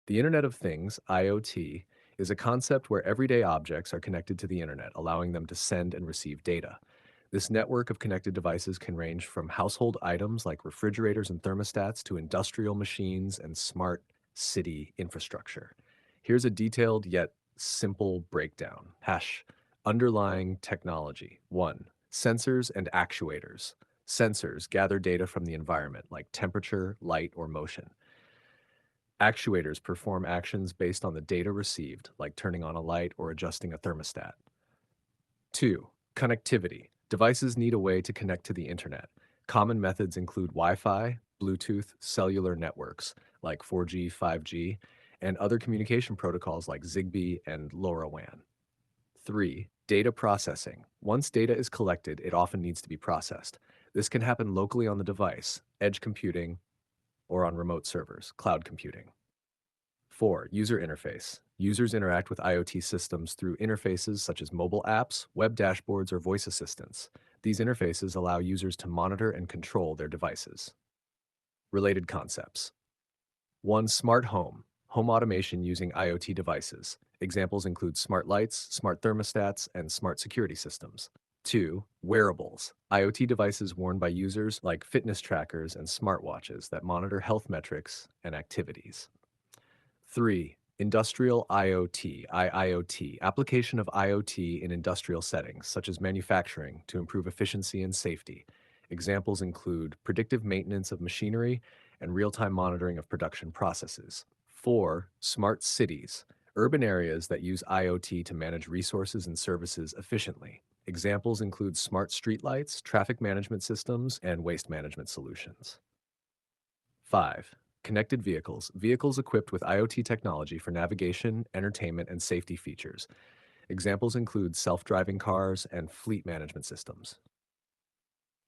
The Internet of Things, IoT, is a concept where everyday objects are connected to the Internet, allowing them to send and receive data. This network of connected devices can range from household items like refrigerators and thermostats to industrial machines and smart city infrastructure. Here's a detailed yet simple breakdown. Underlying technology. 1. Sensors and actuators. Sensors gather data from the environment like temperature, light, or motion. Actuators perform actions based on the data received, like turning on a light or adjusting a thermostat. 2. Connectivity. Devices need a way to connect to the internet. Common methods include Wi Fi, Bluetooth, cellular networks like 4G, 5G, and other communication protocols like Zigbee and LoRaWAN. 3. Data processing. Once data is collected, it often needs to be processed. This can happen locally on the device, edge computing, or on remote servers, cloud computing. 4. User interface. Users interact with IoT systems through interfaces such as mobile apps, web dashboards, or voice assistants. These interfaces allow users to monitor and control their devices. Related concepts. 1. Smart home. Home automation using IoT devices. Examples include smart lights, smart thermostats, and smart security systems. 2. Wearables. IoT devices worn by users like fitness trackers and smartwatches that monitor health metrics and activities. 3. Industrial IoT, IIoT, application of IoT in industrial settings, such as manufacturing, to improve efficiency and safety. Examples include predictive maintenance of machinery and real-time monitoring of production processes. 4. Smart cities, urban areas that use IoT to manage resources and services efficiently. Examples include smart streetlights, traffic management systems, and waste management solutions. 5. Connected vehicles, vehicles equipped with IoT technology for navigation, entertainment, and safety features. Examples include self-driving cars and fleet management systems.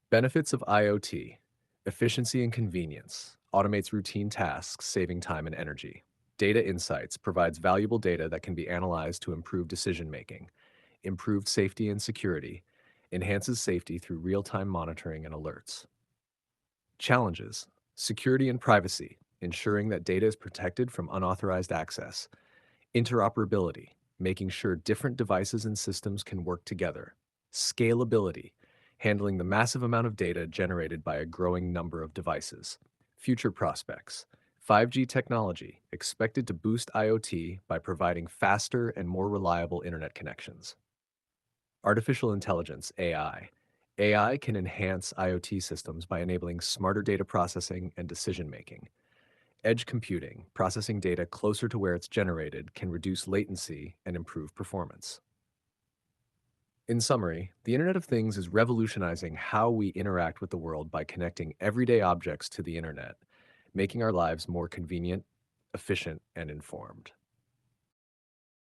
Benefits of IoT: efficiency and convenience, automates routine tasks, saving time and energy. Data insights provides valuable data that can be analyzed to improve decision making. Improved safety and security, enhances safety through real-time monitoring and alerts. Challenges: security and privacy, ensuring that data is protected from unauthorized access. Interoperability, making sure different devices and systems can work together. Scalability, handling the massive amount of data generated by a growing number of devices. Future prospects: 5G technology, expected to boost IoT by providing faster and more reliable internet connections. Artificial intelligence, AI. AI can enhance IoT systems by enabling smarter data processing and decision making. Edge computing, processing data closer to where it's generated, can reduce latency and improve performance. In summary, the Internet of Things is revolutionizing how we interact with the world by connecting everyday objects to the Internet, making our lives more convenient, efficient, and informed.